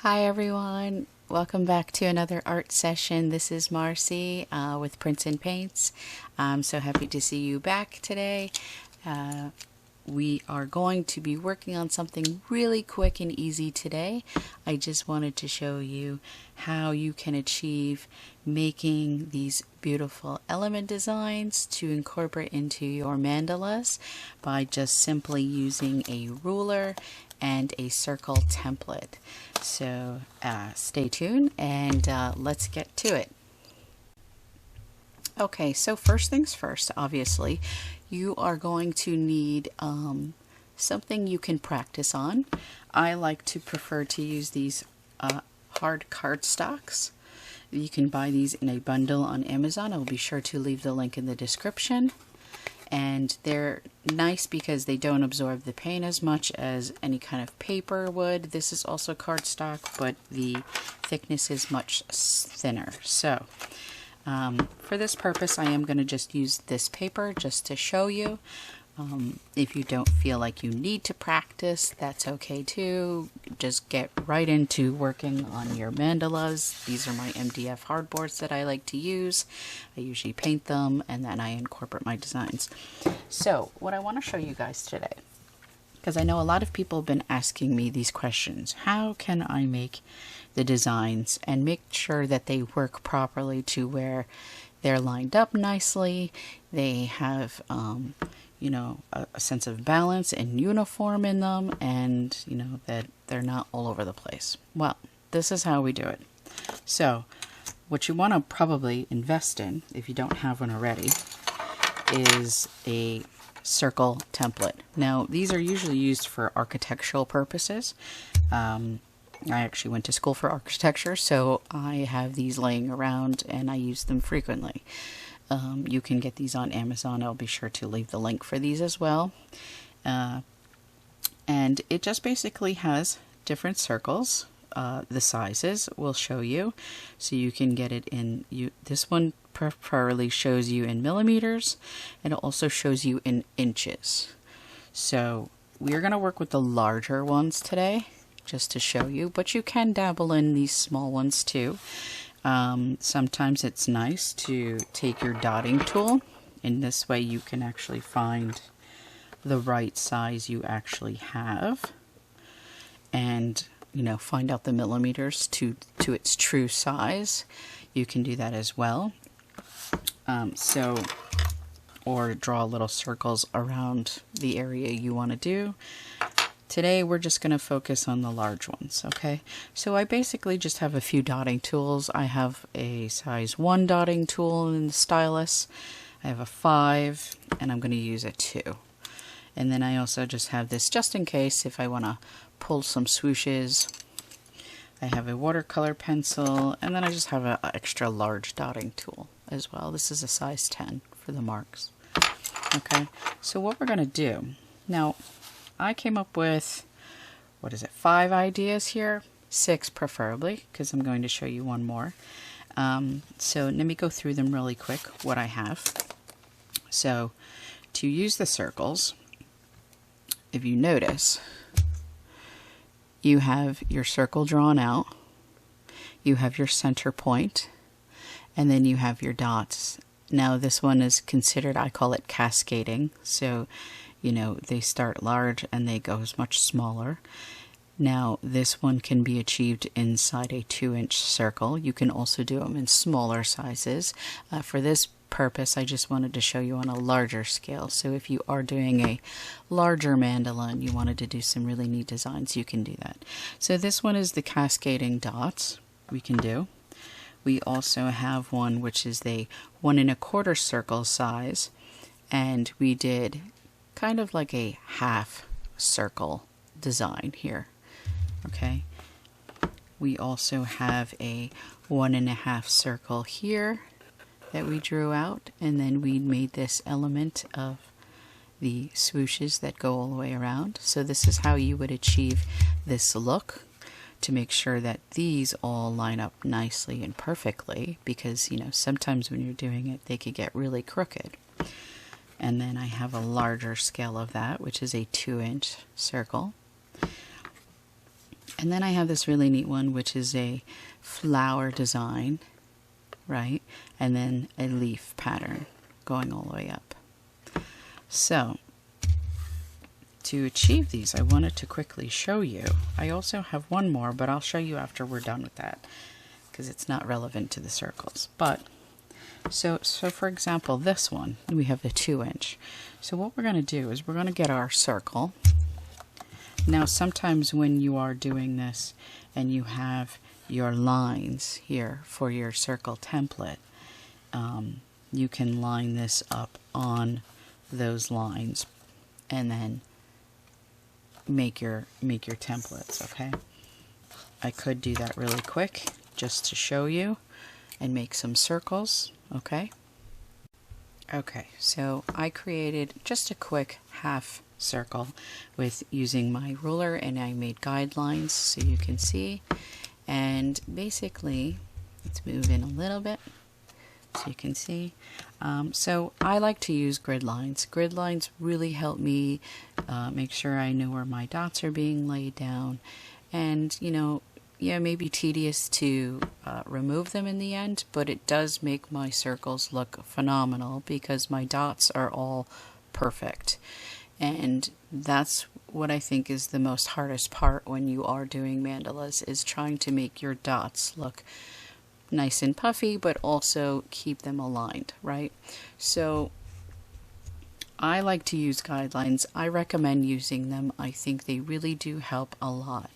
Hi everyone, welcome back to another art session. This is Marcy with Prints and Paints. I'm so happy to see you back today. We are going to be working on something really quick and easy today. I just wanted to show you how you can achieve making these beautiful element designs to incorporate into your mandalas by just simply using a ruler and a circle template. So stay tuned and let's get to it. Okay, so first things first, obviously, you are going to need something you can practice on. I like to prefer to use these hard cardstocks. You can buy these in a bundle on Amazon. I'll be sure to leave the link in the description. And they're nice because they don't absorb the paint as much as any kind of paper would. This is also cardstock, but the thickness is much thinner. So for this purpose, I am going to just use this paper just to show you. If you don't feel like you need to practice, that's okay too. Just get right into working on your mandalas. These are my MDF hardboards that I like to use. I usually paint them and then I incorporate my designs. So what I want to show you guys today, because I know a lot of people have been asking me these questions. How can I make the designs and make sure that they work properly to where they're lined up nicely, they have you know, a sense of balance and uniform in them, and you know that they're not all over the place. Well, this is how we do it. So what you want to probably invest in, if you don't have one already, is a circle template. Now these are usually used for architectural purposes. I actually went to school for architecture, so I have these laying around and I use them frequently. You can get these on Amazon. I'll be sure to leave the link for these as well. And it just basically has different circles. The sizes will show you, so you can get it in. This one preferably shows you in millimeters, and it also shows you in inches. So we're going to work with the larger ones today, just to show you, but you can dabble in these small ones too. Sometimes it's nice to take your dotting tool. In this way you can actually find the right size you actually have, and you know, find out the millimeters to its true size. You can do that as well. Or draw little circles around the area you want to do. Today we're just going to focus on the large ones, okay? So I basically just have a few dotting tools. I have a size 1 dotting tool in the stylus. I have a 5, and I'm going to use a 2. And then I also just have this just in case if I want to pull some swooshes. I have a watercolor pencil, and then I just have an extra large dotting tool as well. This is a size 10 for the marks. Okay, so what we're going to do now, I came up with, 5 ideas here? 6 preferably, because I'm going to show you one more. So let me go through them really quick, what I have. So to use the circles, if you notice, you have your circle drawn out, you have your center point, and then you have your dots. Now this one is considered, I call it cascading, so you know, they start large and they go much smaller. Now this one can be achieved inside a 2-inch circle. You can also do them in smaller sizes. For this purpose, I just wanted to show you on a larger scale. So if you are doing a larger mandala and you wanted to do some really neat designs, you can do that. So this one is the cascading dots we can do. We also have one which is the 1 1/4 circle size, and we did kind of like a half circle design here. Okay, we also have a 1 1/2 circle here that we drew out, and then we made this element of the swooshes that go all the way around. So this is how you would achieve this look, to make sure that these all line up nicely and perfectly, because you know, sometimes when you're doing it they could get really crooked. And then I have a larger scale of that, which is a 2-inch circle. And then I have this really neat one, which is a flower design, right? And then a leaf pattern going all the way up. So to achieve these, I wanted to quickly show you. I also have one more, but I'll show you after we're done with that because it's not relevant to the circles. But so for example, this one, we have the 2-inch. So what we're going to do is we're going to get our circle. Now sometimes when you are doing this and you have your lines here for your circle template, you can line this up on those lines and then make your templates, okay? I could do that really quick just to show you and make some circles, okay? Okay, so I created just a quick half circle with using my ruler, and I made guidelines so you can see. And basically, let's move in a little bit so you can see. So I like to use grid lines. Grid lines really help me make sure I know where my dots are being laid down. And, you know, yeah, it may be tedious to remove them in the end, but it does make my circles look phenomenal because my dots are all perfect. And that's what I think is the most hardest part when you are doing mandalas, is trying to make your dots look nice and puffy, but also keep them aligned, right? So I like to use guidelines. I recommend using them. I think they really do help a lot.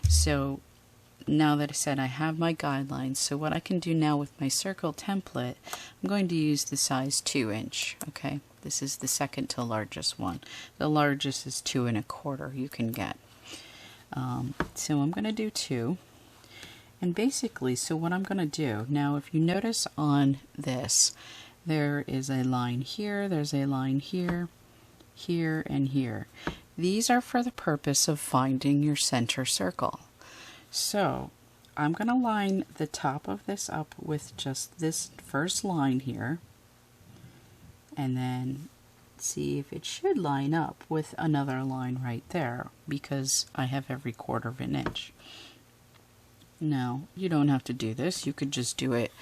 So now that I said I have my guidelines, so what I can do now with my circle template, I'm going to use the size 2-inch, okay? This is the second to largest one. The largest is 2 1/4 you can get. So I'm going to do 2. And basically, so what I'm going to do, now if you notice on this, there is a line here, there's a line here, here, and here. These are for the purpose of finding your center circle. So I'm going to line the top of this up with just this first line here, and then see if it should line up with another line right there, because I have every 1/4 inch. Now, you don't have to do this. You could just do it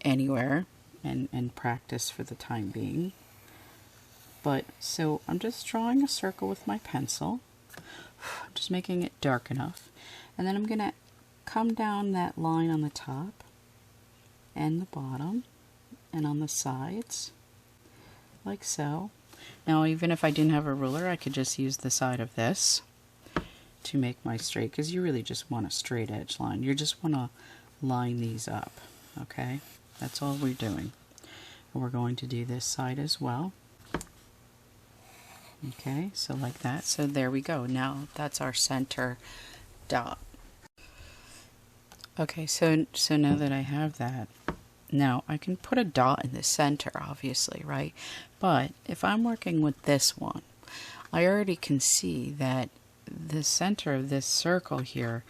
anywhere and practice for the time being. But, so I'm just drawing a circle with my pencil, just making it dark enough. And then I'm going to come down that line on the top and the bottom and on the sides, like so. Now, even if I didn't have a ruler, I could just use the side of this to make my straight, because you really just want a straight edge line. You just want to line these up, okay? That's all we're doing. And we're going to do this side as well. Okay, so like that. So there we go. Now that's our center dot. Okay, so now that I have that, now I can put a dot in the center, obviously, right? But if I'm working with this one, I already can see that the center of this circle here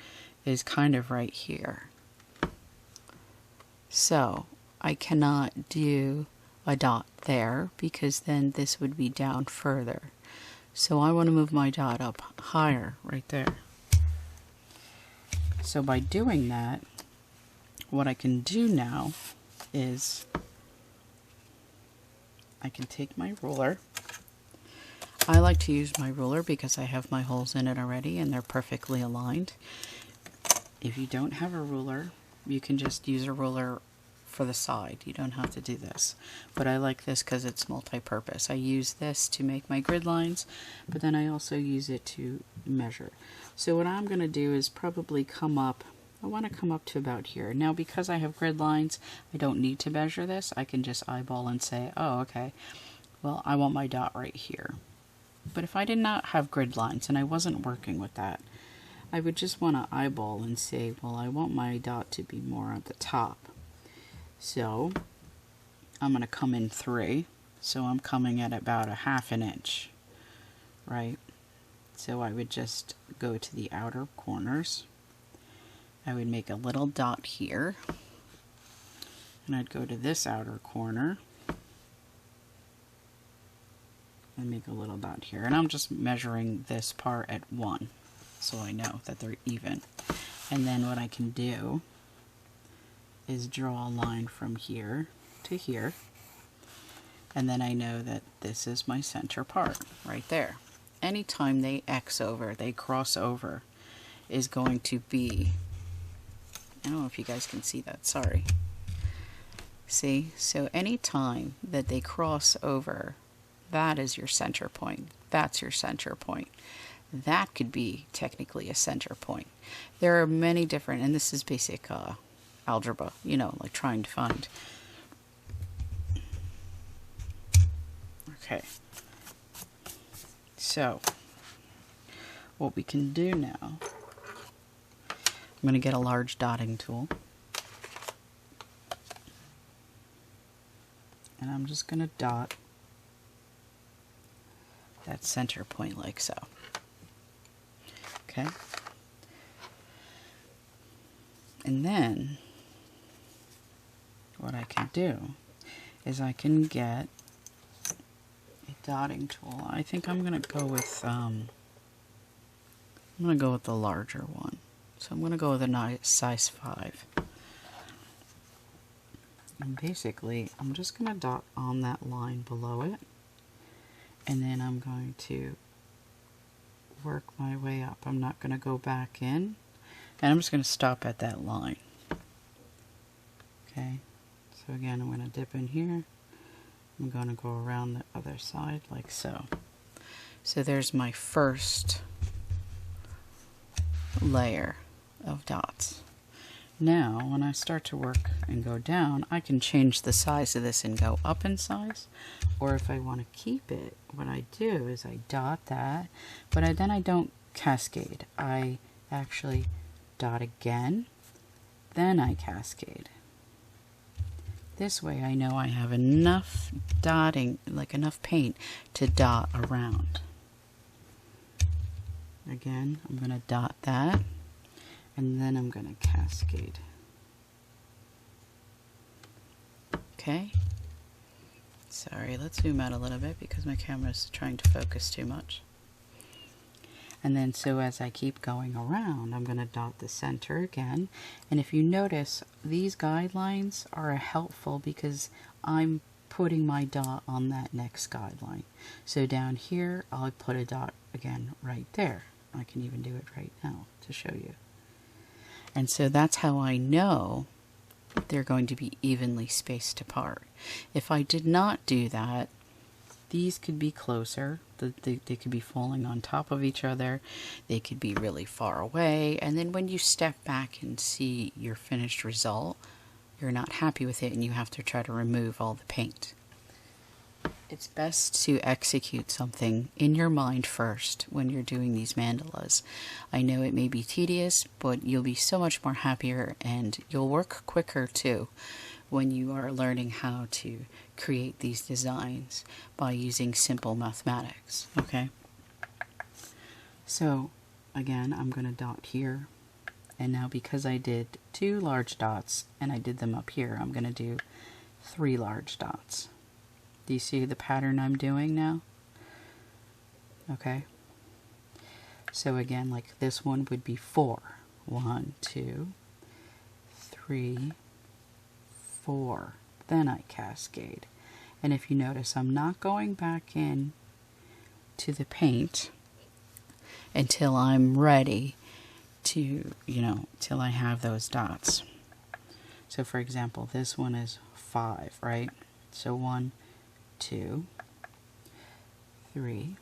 is kind of right here. So I cannot do a dot there because then this would be down further. So I want to move my dot up higher right there. So by doing that, what I can do now is I can take my ruler. I like to use my ruler because I have my holes in it already and they're perfectly aligned. If you don't have a ruler, you can just use a ruler for the side. You don't have to do this. But I like this because it's multi-purpose. I use this to make my grid lines, but then I also use it to measure. So what I'm going to do is probably come up, I want to come up to about here. Now because I have grid lines, I don't need to measure this. I can just eyeball and say, oh, okay, well, I want my dot right here. But if I did not have grid lines and I wasn't working with that, I would just want to eyeball and say, well, I want my dot to be more at the top. So I'm going to come in 3. So I'm coming at about a 1/2 inch, right? So I would just go to the outer corners. I would make a little dot here. And I'd go to this outer corner and make a little dot here. And I'm just measuring this part at 1. so I know that they're even. And then what I can do is draw a line from here to here, and then I know that this is my center part right there. Anytime they X over, they cross over, is going to be, I don't know if you guys can see that, sorry. See, so anytime that they cross over, that is your center point. That's your center point. That could be technically a center point. There are many different, and this is basic algebra, you know, like trying to find. Okay. So, what we can do now, I'm going to get a large dotting tool. And I'm just going to dot that center point like so. Okay. And then what I can do is I can get a dotting tool. I think I'm going to go with the larger one. So I'm going to go with a size 5. And basically, I'm just going to dot on that line below it. And then I'm going to work my way up. I'm not going to go back in. And I'm just going to stop at that line. Okay. So again, I'm going to dip in here. I'm going to go around the other side like so. So there's my first layer of dots. Now, when I start to work and go down, I can change the size of this and go up in size. Or if I want to keep it, what I do is I dot that, but then I don't cascade. I actually dot again, then I cascade. This way I know I have enough dotting, like enough paint to dot around. Again, I'm going to dot that, and then I'm going to cascade. Okay. Sorry, let's zoom out a little bit because my camera is trying to focus too much. And then so as I keep going around, I'm going to dot the center again. And if you notice, these guidelines are helpful because I'm putting my dot on that next guideline. So down here, I'll put a dot again right there. I can even do it right now to show you. And so that's how I know they're going to be evenly spaced apart. If I did not do that, these could be closer. They could be falling on top of each other. They could be really far away. And then when you step back and see your finished result, you're not happy with it and you have to try to remove all the paint. It's best to execute something in your mind first when you're doing these mandalas. I know it may be tedious, but you'll be so much more happier and you'll work quicker too when you are learning how to create these designs by using simple mathematics. Okay? So again, I'm going to dot here, and now because I did 2 large dots and I did them up here, I'm going to do 3 large dots. Do you see the pattern I'm doing now? Okay. So again, like this one would be 4. 1, 2, 3, 4. Then I cascade. And if you notice, I'm not going back in to the paint until I'm ready to, till I have those dots. So for example, this one is 5, right? So 1, 2, 3,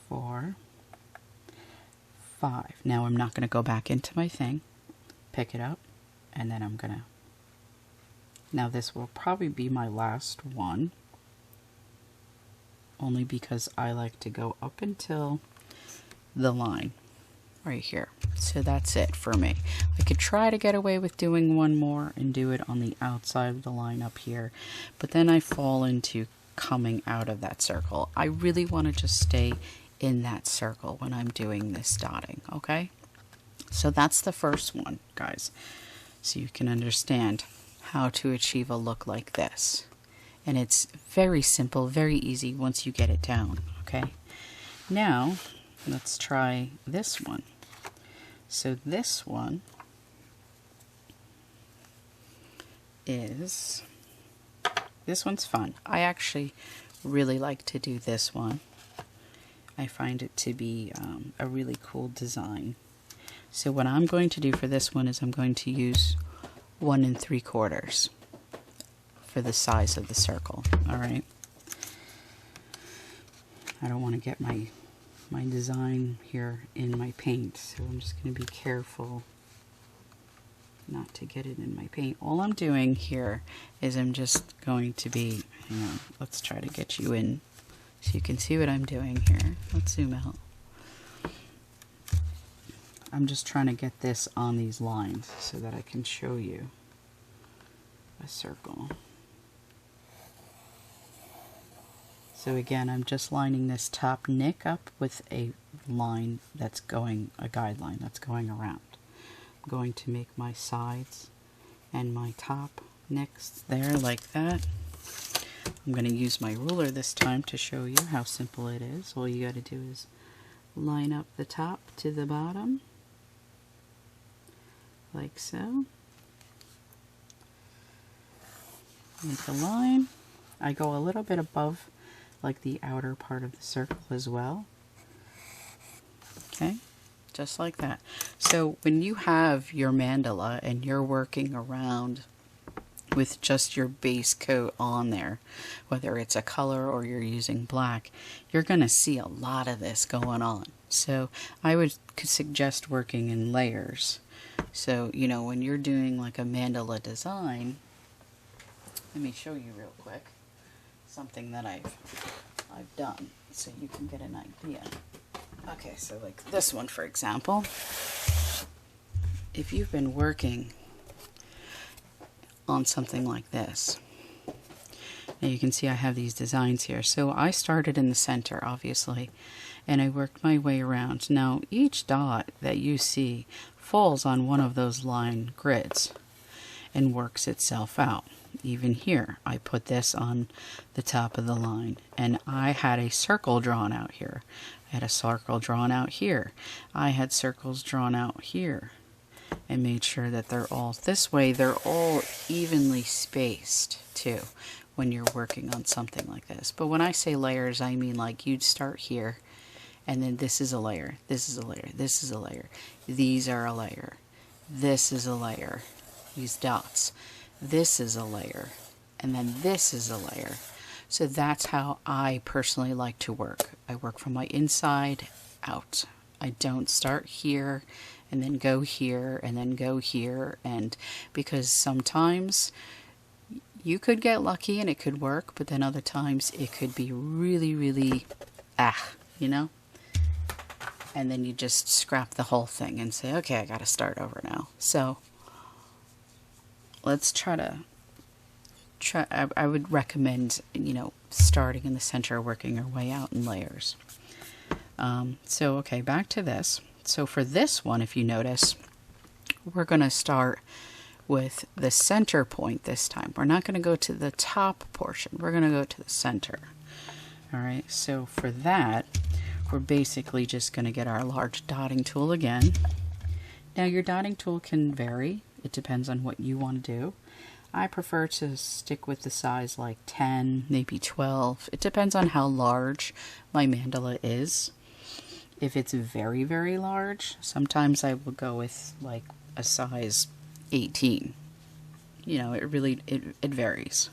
4, 5. Now I'm not going to go back into my thing, pick it up, and then I'm going to, now this will probably be my last one, only because I like to go up until the line right here. So that's it for me. I could try to get away with doing one more and do it on the outside of the line up here, but then I fall into coming out of that circle. I really want to just stay in that circle when I'm doing this dotting, okay? So that's the first one, guys. So you can understand how to achieve a look like this. And it's very simple, very easy once you get it down, okay? Now, let's try this one. So this one is, this one's fun. I actually really like to do this one. I find it to be a really cool design. So what I'm going to do for this one is I'm going to use 1 3/4 for the size of the circle. All right. I don't want to get my design here in my paint, so I'm just going to be careful not to get it in my paint. All I'm doing here is I'm just going to be, let's try to get you in so you can see what I'm doing here. Let's zoom out. I'm just trying to get this on these lines so that I can show you a circle. So again, I'm just lining this top nick up with a line that's going, a guideline that's going around. I'm going to make my sides and my top nicks there like that. I'm going to use my ruler this time to show you how simple it is. All you got to do is line up the top to the bottom, like so. Make a line. I go a little bit above, like the outer part of the circle as well. Okay, just like that. So when you have your mandala and you're working around with just your base coat on there, whether it's a color or you're using black, you're going to see a lot of this going on. So I would suggest working in layers. So, when you're doing like a mandala design, let me show you real quick something that I've done so you can get an idea. Okay, so like this one, for example, if you've been working on something like this, now you can see I have these designs here. So I started in the center, obviously, and I worked my way around. Now each dot that you see falls on one of those line grids and works itself out. Even here, I put this on the top of the line, and I had a circle drawn out here. I had a circle drawn out here. I had circles drawn out here, and made sure that they're all this way. They're all evenly spaced too when you're working on something like this. But when I say layers, I mean like you'd start here, and then this is a layer, this is a layer, this is a layer, these are a layer, this is a layer, these dots, this is a layer, and then this is a layer. So that's how I personally like to work. I work from my inside out. I don't start here and then go here and then go here, and because sometimes you could get lucky and it could work, but then other times it could be really, really and then you just scrap the whole thing and say, okay, I gotta start over now. So let's I would recommend, starting in the center, working our way out in layers. So, okay, back to this. So for this one, if you notice, we're going to start with the center point this time. We're not going to go to the top portion. We're going to go to the center. All right, so for that, we're basically just going to get our large dotting tool again. Now, your dotting tool can vary. It depends on what you want to do. I prefer to stick with the size like 10, maybe 12. It depends on how large my mandala is. If it's very, very large, sometimes I will go with like a size 18. It varies.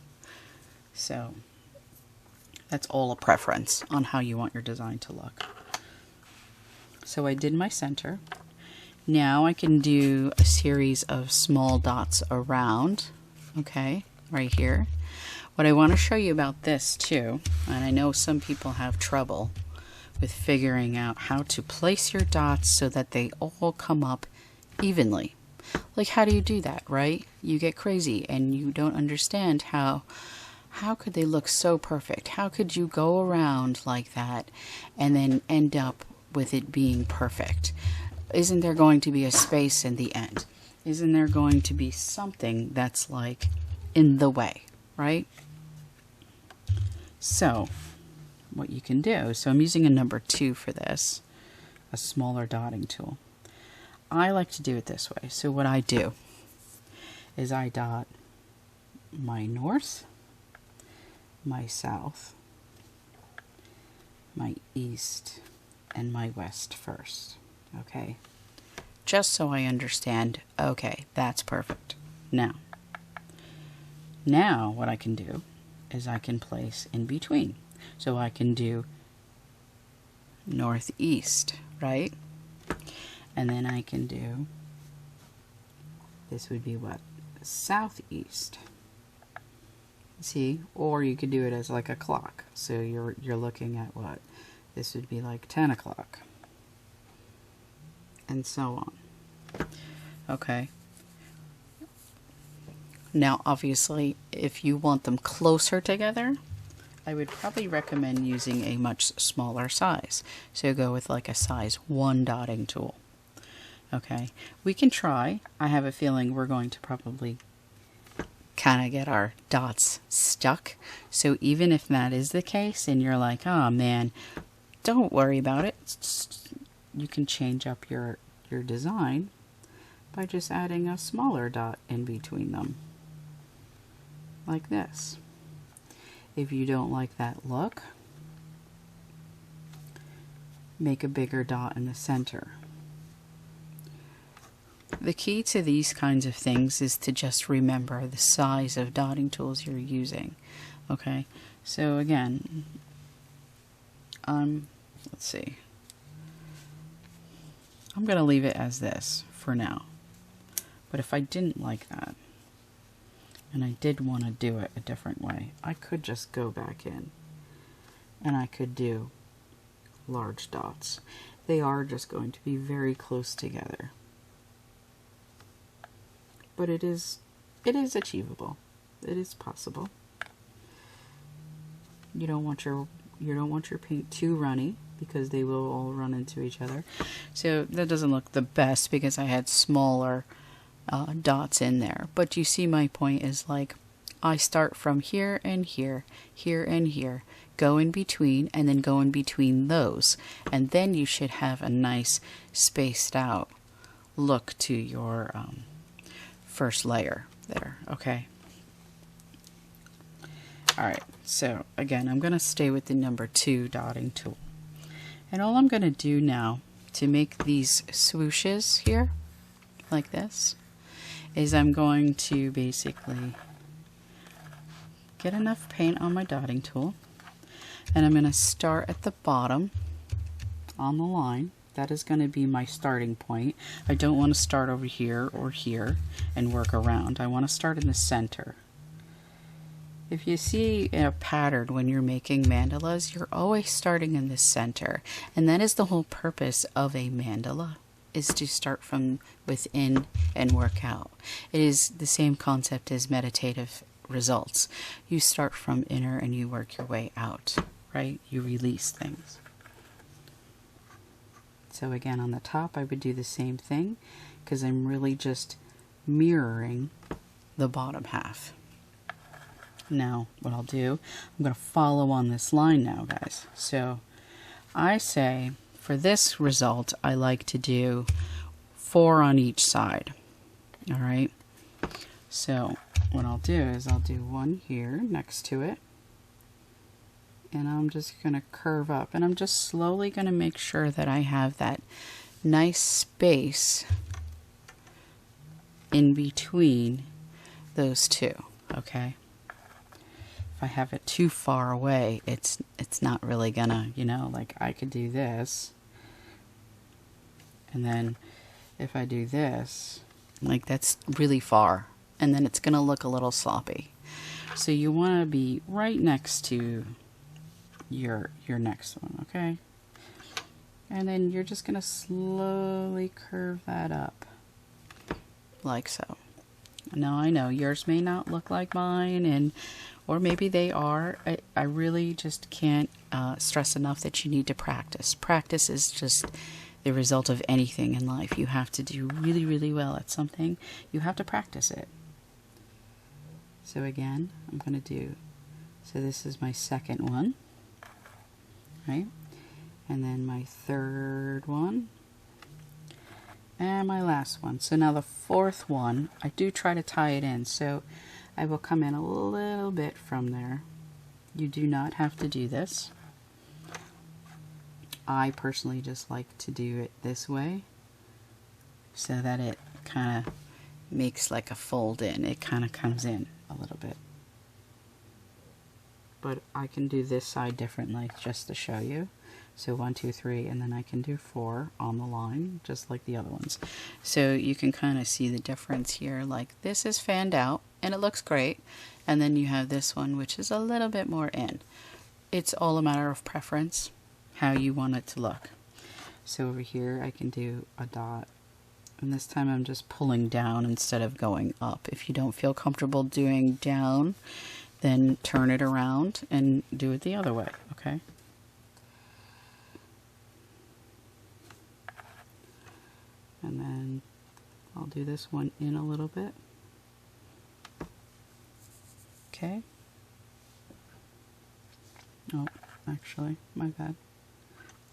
So that's all a preference on how you want your design to look. So I did my center. Now I can do a series of small dots around. Okay, right here. What I want to show you about this too, and I know some people have trouble with figuring out how to place your dots so that they all come up evenly. Like, how do you do that, right? You get crazy and you don't understand how could they look so perfect? How could you go around like that and then end up with it being perfect? Isn't there going to be a space in the end? Isn't there going to be something that's like in the way, right? So what you can do, so I'm using a number 2 for this. a smaller dotting tool. I like to do it this way. So what I do is I dot my north, my south, my east, and my west first. Okay? Just so I understand, okay, that's perfect. Now what I can do is I can place in between. So I can do northeast, right? And then I can do, this would be what? Southeast. See? Or you could do it as like a clock. So you're looking at what? This would be like 10 o'clock. And so on. Okay. Now, obviously, if you want them closer together, I would probably recommend using a much smaller size. So go with like a size 1 dotting tool. Okay, we can try. I have a feeling we're going to probably kind of get our dots stuck. So even if that is the case and you're like, oh man, don't worry about it. You can change up your design by just adding a smaller dot in between them. Like this. If you don't like that look, make a bigger dot in the center. The key to these kinds of things is to just remember the size of dotting tools you're using. Okay, so again, let's see. I'm going to leave it as this for now. But if I didn't like that, and I did want to do it a different way, I could just go back in and I could do large dots. They are just going to be very close together. But it is achievable. It is possible. You don't want your paint too runny because they will all run into each other. So that doesn't look the best because I had smaller dots in there. But you see my point is like I start from here and here, here and here, go in between, and then go in between those. And then you should have a nice spaced out look to your first layer there, okay? Alright, so again, I'm going to stay with the number 2 dotting tool. And all I'm going to do now to make these swooshes here, like this, is I'm going to basically get enough paint on my dotting tool, and I'm going to start at the bottom on the line. That is going to be my starting point. I don't want to start over here or here and work around. I want to start in the center. If you see a pattern when you're making mandalas, you're always starting in the center. And that is the whole purpose of a mandala, is to start from within and work out. It is the same concept as meditative results. You start from inner and you work your way out, right? You release things. So again, on the top, I would do the same thing because I'm really just mirroring the bottom half. Now, what I'll do, I'm going to follow on this line now, guys. So I say, for this result, I like to do 4 on each side. All right. So what I'll do is I'll do 1 here next to it. And I'm just going to curve up. And I'm just slowly going to make sure that I have that nice space in between those two. Okay. If I have it too far away, it's not really gonna, you know, like I could do this. And then if I do this, like that's really far. And then it's gonna look a little sloppy. So you want to be right next to your next one, okay? And then you're just gonna slowly curve that up. Like so. Now I know yours may not look like mine, or maybe they are. I really just can't stress enough that you need to practice. Practice is just the result of anything in life. You have to do really, really well at something. You have to practice it. So again, I'm going to do, so this is my second one, right? and then my third one, and my last one. So now the fourth one, I do try to tie it in, so I will come in a little bit from there. You do not have to do this. I personally just like to do it this way so that it kind of makes like a fold in. It kind of comes in a little bit. But I can do this side differently just to show you. So 1, 2, 3, and then I can do 4 on the line, just like the other ones. So you can kind of see the difference here. Like this is fanned out, and it looks great. And then you have this one, which is a little bit more in. It's all a matter of preference, how you want it to look. So over here, I can do a dot. And this time I'm just pulling down instead of going up. If you don't feel comfortable doing down, then turn it around and do it the other way, okay? And then I'll do this one in a little bit. Okay. Oh, actually, my bad.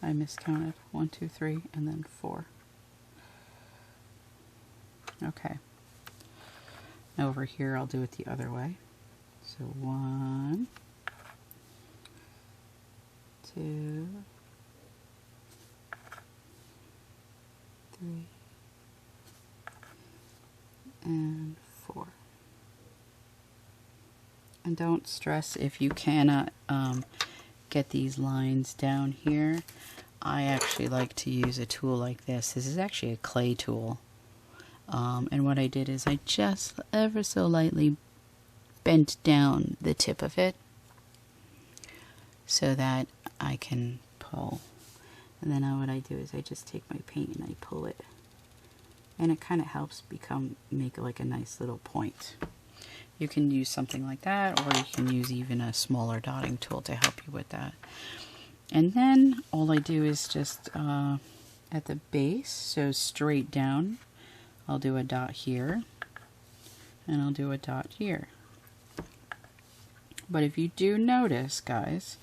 I miscounted. 1, 2, 3, and then 4. Okay. Now over here, I'll do it the other way. So 1, 2, 3, and 4. And don't stress if you cannot get these lines down here. I actually like to use a tool like this. This is actually a clay tool. And what I did is I just ever so lightly bent down the tip of it so that I can pull. And then what I do is I just take my paint and I pull it. And it kind of helps make like a nice little point. You can use something like that, or you can use even a smaller dotting tool to help you with that. And then all I do is just at the base, so straight down, I'll do a dot here, and I'll do a dot here. But if you do notice, guys,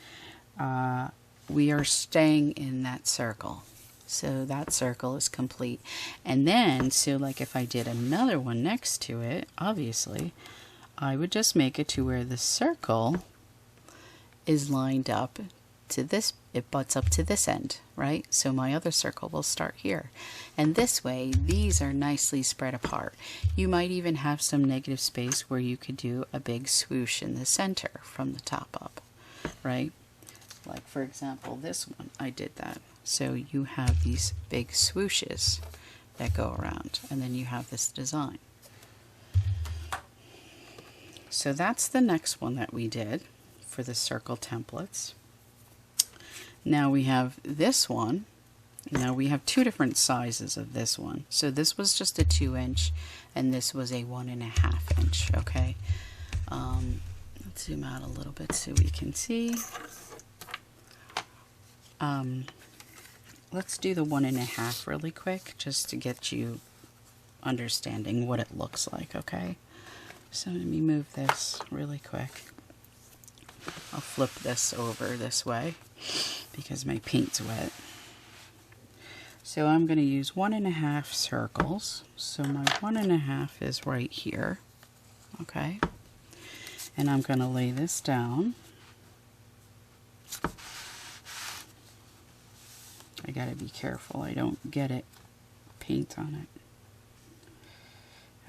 we are staying in that circle. So that circle is complete. And then, so like if I did another one next to it, obviously, I would just make it to where the circle is lined up to this, it butts up to this end, right? So my other circle will start here. And this way, these are nicely spread apart. You might even have some negative space where you could do a big swoosh in the center from the top up, right? Like for example, this one, I did that. So you have these big swooshes that go around, and then you have this design. So that's the next one that we did for the circle templates. Now we have this one. Now we have two different sizes of this one. So this was just a 2-inch and this was a 1.5 inch, okay? Let's zoom out a little bit so we can see. Let's do the 1.5 really quick just to get you understanding what it looks like, okay? So let me move this really quick. I'll flip this over this way because my paint's wet. So I'm going to use 1.5 circles. So my 1.5 is right here, okay? And I'm going to lay this down. I got to be careful I don't get it paint on it.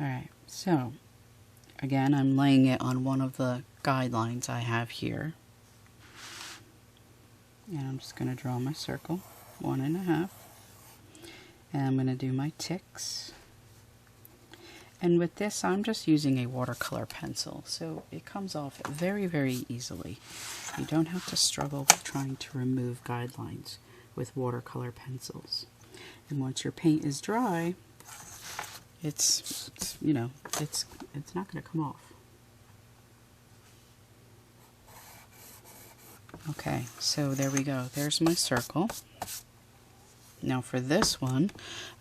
Alright, so again, I'm laying it on one of the guidelines I have here. And I'm just going to draw my circle, 1.5. And I'm going to do my ticks. And with this, I'm just using a watercolor pencil. So it comes off very, very easily. You don't have to struggle with trying to remove guidelines with watercolor pencils. And once your paint is dry, it's not going to come off. Okay, so there we go. There's my circle. Now for this one,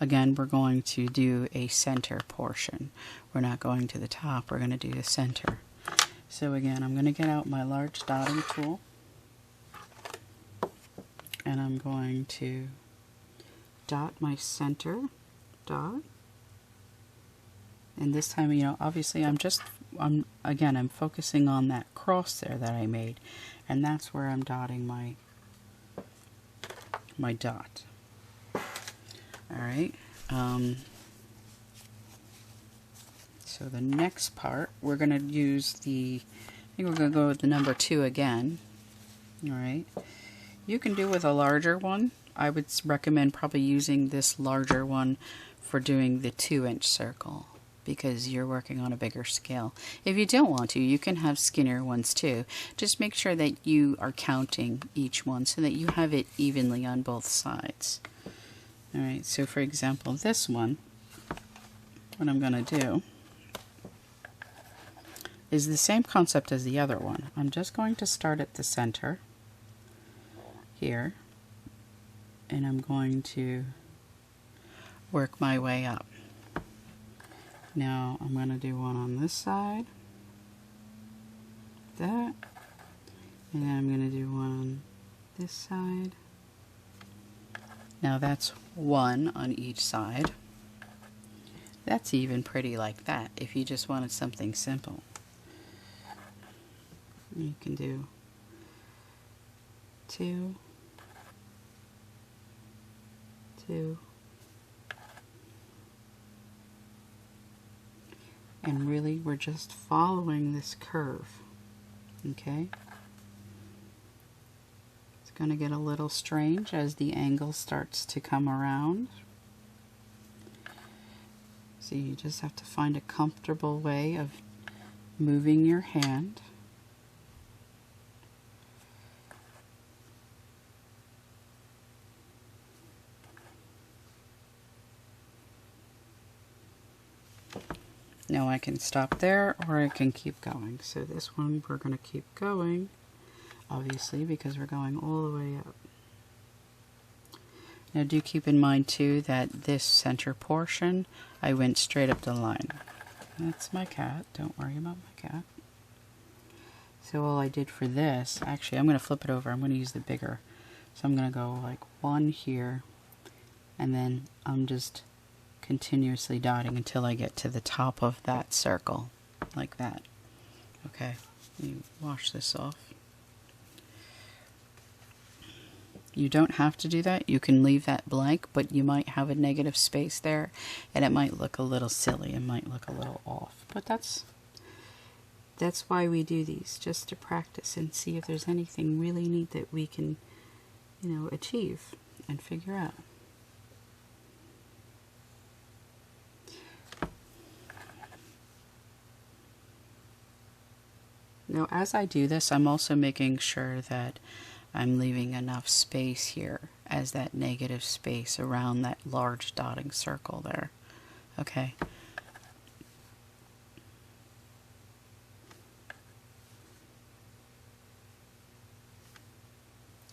again, we're going to do a center portion. We're not going to the top, we're going to do the center. So again, I'm going to get out my large dotting tool. and I'm going to dot my center dot. And this time, you know, obviously I'm focusing on that cross there that I made, and that's where I'm dotting my dot. All right. So the next part, we're going to use I think we're going to go with the number 2 again. All right. You can do with a larger one. I would recommend probably using this larger one for doing the 2-inch circle, because you're working on a bigger scale. If you don't want to, you can have skinnier ones too. Just make sure that you are counting each one so that you have it evenly on both sides. Alright, so for example, this one, what I'm going to do is the same concept as the other one. I'm just going to start at the center here, and I'm going to work my way up. Now I'm going to do one on this side, that, and then I'm going to do one on this side. Now that's one on each side. That's even pretty like that if you just wanted something simple. You can do 2, 2, and really we're just following this curve, okay? It's going to get a little strange as the angle starts to come around. So you just have to find a comfortable way of moving your hand. Now I can stop there, or I can keep going. So this one we're going to keep going, obviously, because we're going all the way up. Now do keep in mind too that this center portion, I went straight up the line. That's my cat, don't worry about my cat. So all I did for this, actually I'm going to flip it over, I'm going to use the bigger. So I'm going to go like 1 here, and then I'm just continuously dotting until I get to the top of that circle, like that. Okay, let me wash this off. You don't have to do that. You can leave that blank, but you might have a negative space there, and it might look a little silly. It might look a little off. But that's why we do these, just to practice and see if there's anything really neat that we can, you know, achieve and figure out. Now, as I do this, I'm also making sure that I'm leaving enough space here as that negative space around that large dotting circle there. Okay.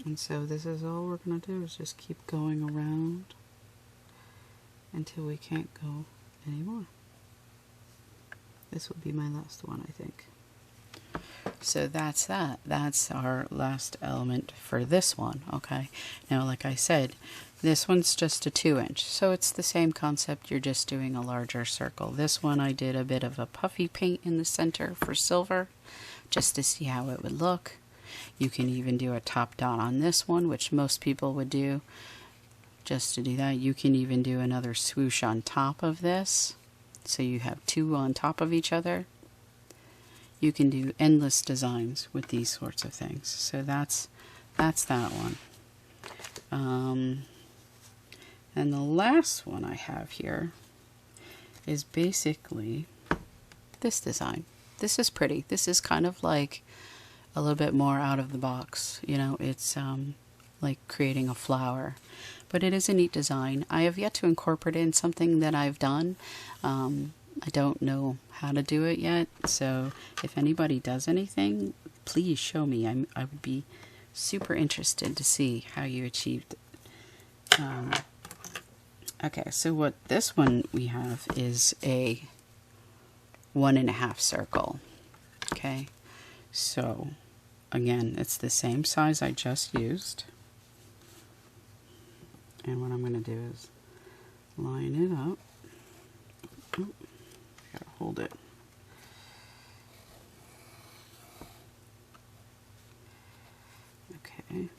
And so this is all we're going to do, is just keep going around until we can't go anymore. This will be my last one, I think. So that's that. That's our last element for this one, okay? Now, like I said, this one's just a 2-inch, so it's the same concept. You're just doing a larger circle. This one I did a bit of a puffy paint in the center for silver, just to see how it would look. You can even do a top dot on this one, which most people would do. Just to do that, you can even do another swoosh on top of this, so you have 2 on top of each other. You can do endless designs with these sorts of things. So that's that one. And the last one I have here is basically this design. This is pretty. This is kind of like a little bit more out of the box. You know, it's like creating a flower. But it is a neat design. I have yet to incorporate it in something that I've done. I don't know how to do it yet, so if anybody does anything, please show me. I would be super interested to see how you achieved it. Okay, so what this one we have is a 1.5 circle. Okay, so again, it's the same size I just used. And what I'm going to do is line it up. Oh, gotta hold it. Okay.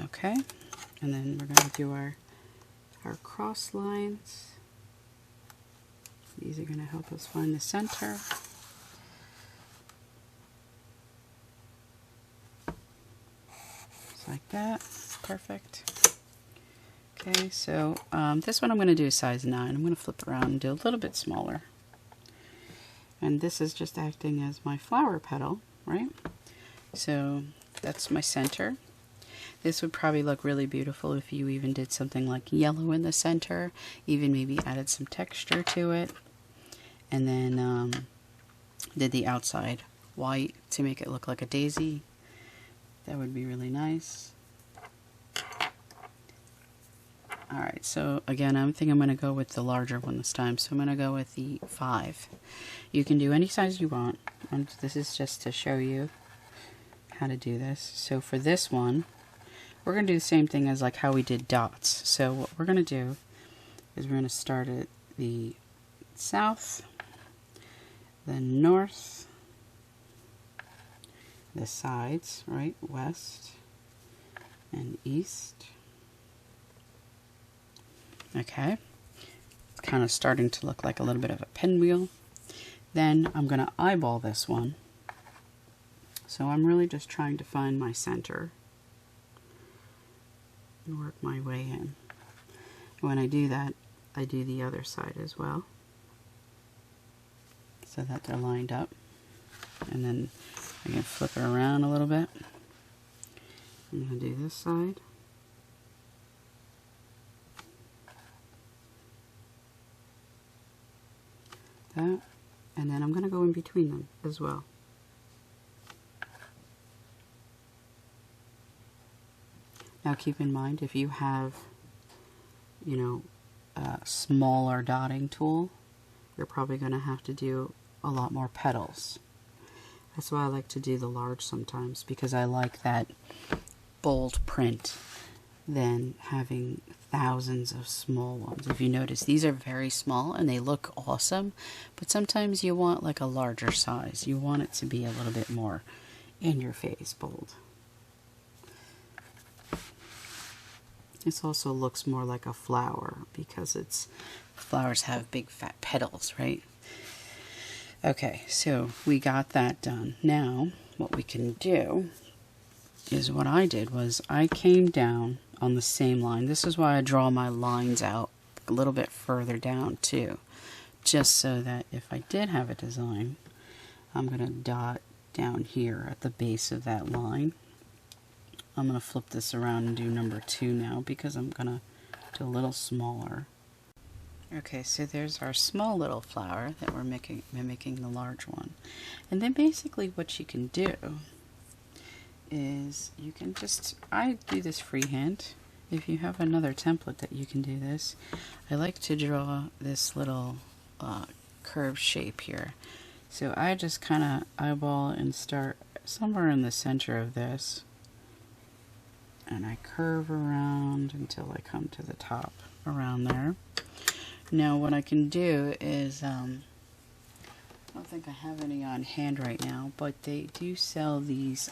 Okay. And then we're going to do our cross lines. These are going to help us find the center. Just like that. Perfect. Okay, so this one I'm going to do a size 9. I'm going to flip around and do a little bit smaller. And this is just acting as my flower petal, right? So that's my center. This would probably look really beautiful if you even did something like yellow in the center, even maybe added some texture to it, and then did the outside white to make it look like a daisy. That would be really nice. Alright, so again, I think I'm going to go with the larger one this time, so I'm going to go with the 5. You can do any size you want, and this is just to show you how to do this. So for this one, we're going to do the same thing as like how we did dots. So what we're going to do is we're going to start at the south, then north, the sides, right, west and east. Okay, it's kind of starting to look like a little bit of a pinwheel. Then I'm going to eyeball this one. So I'm really just trying to find my center and work my way in. When I do that, I do the other side as well, so that they're lined up. And then I can flip it around a little bit. I'm going to do this side. That. And then I'm going to go in between them as well. Now keep in mind, if you have, you know, a smaller dotting tool, you're probably going to have to do a lot more petals. That's why I like to do the large sometimes, because I like that bold print than having thousands of small ones. If you notice, these are very small and they look awesome, but sometimes you want like a larger size. You want it to be a little bit more in your face bold. This also looks more like a flower because flowers have big fat petals, right? Okay, so we got that done. Now, what we can do is what I did was I came down on the same line. This is why I draw my lines out a little bit further down too, just so that if I did have a design, I'm going to dot down here at the base of that line. I'm going to flip this around and do number 2 now because I'm going to do a little smaller. Okay, so there's our small little flower that we're mimicking the large one. And then basically what you can do is you can just, I do this freehand. If you have another template that you can do this, I like to draw this little curved shape here. So I just kind of eyeball and start somewhere in the center of this. And I curve around until I come to the top around there. Now what I can do is, I don't think I have any on hand right now, but they do sell these,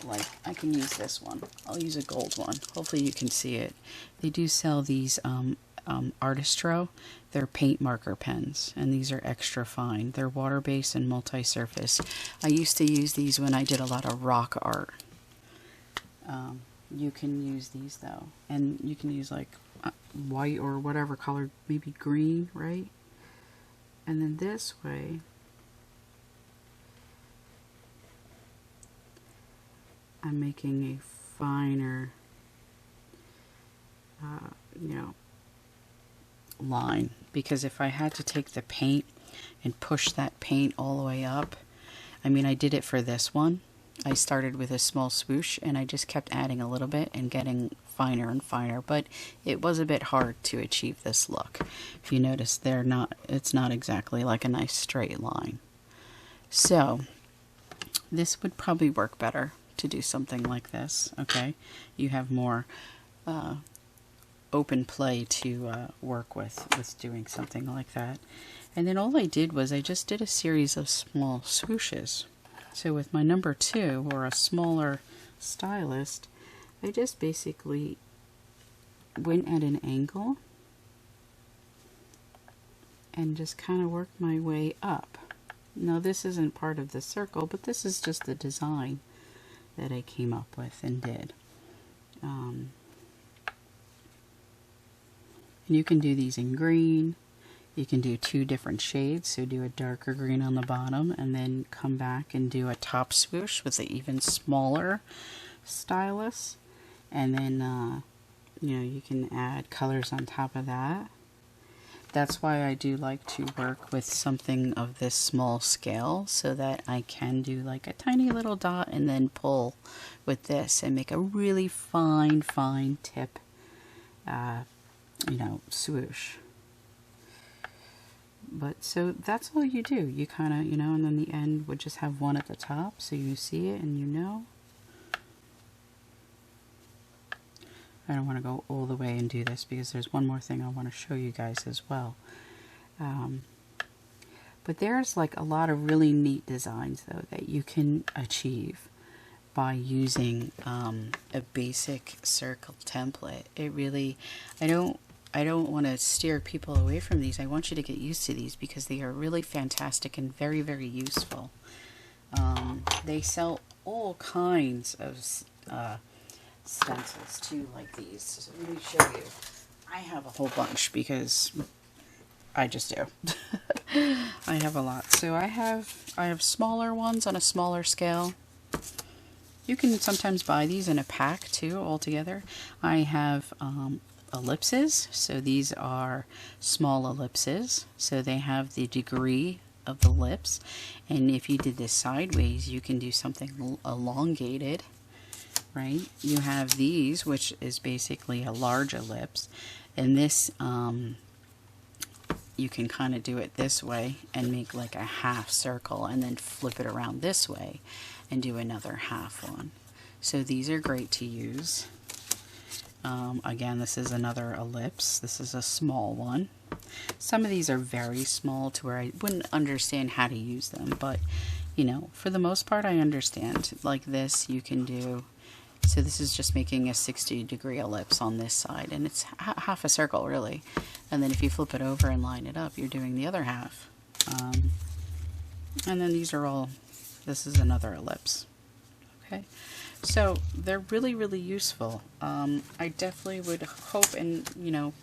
like, I can use this one. I'll use a gold one. Hopefully you can see it. They do sell these Artistro. They're paint marker pens, and these are extra fine. They're water-based and multi-surface. I used to use these when I did a lot of rock art. You can use these though, and you can use like white or whatever color, maybe green, right? And then this way, I'm making a finer, you know, line, because if I had to take the paint and push that paint all the way up, I mean, I did it for this one. I started with a small swoosh and I just kept adding a little bit and getting finer and finer, but it was a bit hard to achieve this look. If you notice, it's not exactly like a nice straight line. So this would probably work better to do something like this, okay? You have more open play to work with doing something like that. And then all I did was I just did a series of small swooshes. So with my number 2, or a smaller stylist, I just basically went at an angle and just kind of worked my way up. Now this isn't part of the circle, but this is just the design that I came up with and did. And you can do these in green. You can do 2 different shades, so do a darker green on the bottom and then come back and do a top swoosh with an even smaller stylus. And then, you know, you can add colors on top of that. That's why I do like to work with something of this small scale, so that I can do like a tiny little dot and then pull with this and make a really fine tip, you know, swoosh. But so that's all you do. You kind of, you know, and then the end would just have one at the top, so you see it and you know. I don't want to go all the way and do this because there's one more thing I want to show you guys as well. But there's like a lot of really neat designs though that you can achieve by using a basic circle template. It really, I don't want to steer people away from these. I want you to get used to these because they are really fantastic and very, very useful. They sell all kinds of stencils too, like these. So let me show you. I have a whole bunch because I just do. I have a lot. So I have smaller ones on a smaller scale. You can sometimes buy these in a pack too, all together. I have ellipses. So these are small ellipses. So they have the degree of the lips. And if you did this sideways, you can do something elongated. Right? You have these, which is basically a large ellipse, and this you can kind of do it this way and make like a half circle and then flip it around this way and do another half one. So these are great to use. Again, this is another ellipse. This is a small one. Some of these are very small to where I wouldn't understand how to use them, but you know, for the most part I understand. Like this you can do. So this is just making a 60-degree ellipse on this side, and it's half a circle really. And then if you flip it over and line it up, you're doing the other half. And then these are all, this is another ellipse. Okay, so they're really, really useful. I definitely would hope, and you know,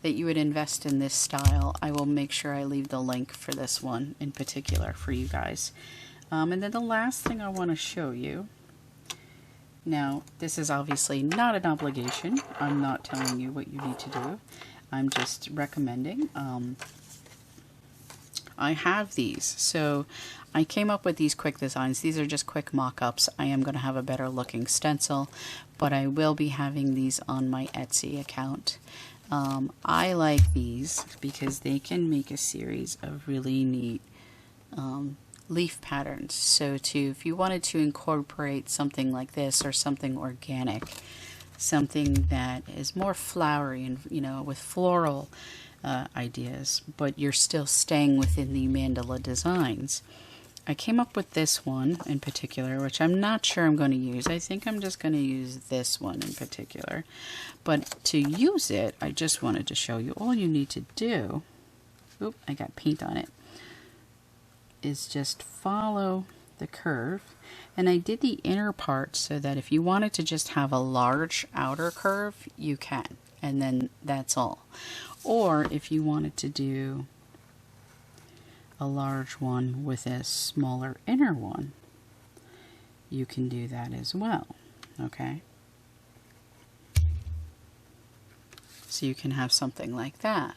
that you would invest in this style. I will make sure I leave the link for this one in particular for you guys. And then the last thing I want to show you. Now, this is obviously not an obligation. I'm not telling you what you need to do. I'm just recommending. I have these. So I came up with these quick designs. These are just quick mock-ups. I am going to have a better looking stencil, but I will be having these on my Etsy account. I like these because they can make a series of really neat leaf patterns. So if you wanted to incorporate something like this or something organic, something that is more flowery and, you know, with floral ideas, but you're still staying within the mandala designs, I came up with this one in particular, which I'm not sure I'm going to use. I think I'm just going to use this one in particular. But to use it, I just wanted to show you all you need to do. Oop, I got paint on it. Is just follow the curve, and I did the inner part so that if you wanted to just have a large outer curve, you can, and then that's all. Or if you wanted to do a large one with a smaller inner one, you can do that as well. Okay, so you can have something like that.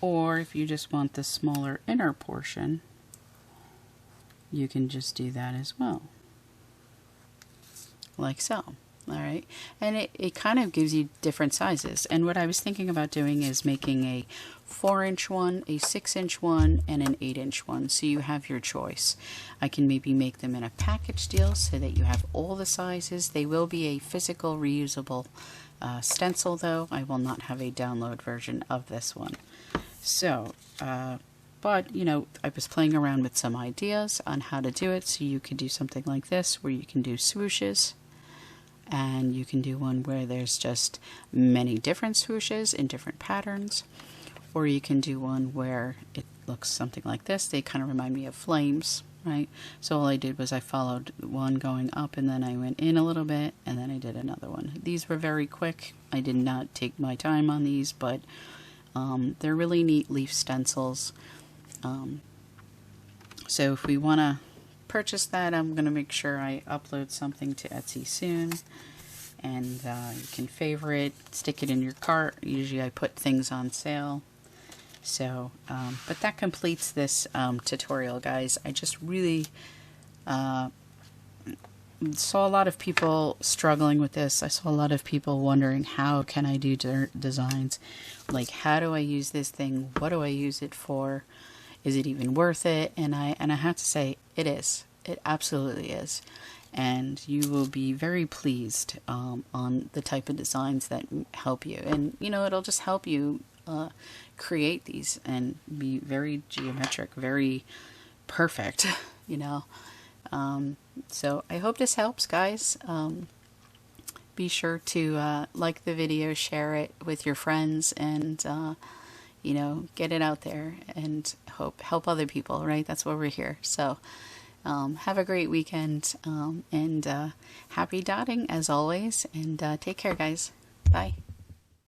Or if you just want the smaller inner portion, you can just do that as well, like so. Alright, and it kind of gives you different sizes. And what I was thinking about doing is making a 4-inch one, a 6-inch one, and an 8-inch one, so you have your choice. I can maybe make them in a package deal so that you have all the sizes. They will be a physical reusable stencil though. I will not have a download version of this one. So, but you know, I was playing around with some ideas on how to do it, so you could do something like this where you can do swooshes, and you can do one where there's just many different swooshes in different patterns, or you can do one where it looks something like this. They kind of remind me of flames, right? So all I did was I followed one going up, and then I went in a little bit, and then I did another one. These were very quick. I did not take my time on these, but they're really neat leaf stencils. So if we want to purchase that, I'm going to make sure I upload something to Etsy soon, and you can favorite, stick it in your cart. Usually I put things on sale. So, but that completes this tutorial, guys. I just really saw a lot of people struggling with this. I saw a lot of people wondering, how can I do designs? Like, how do I use this thing? What do I use it for? Is it even worth it? And I have to say, it is. It absolutely is. And you will be very pleased on the type of designs that help you. And, you know, it'll just help you create these and be very geometric, very perfect, you know. So I hope this helps, guys. Be sure to like the video, share it with your friends, and you know, get it out there and help other people, right? That's why we're here. So have a great weekend, and happy dotting as always, and take care, guys. Bye.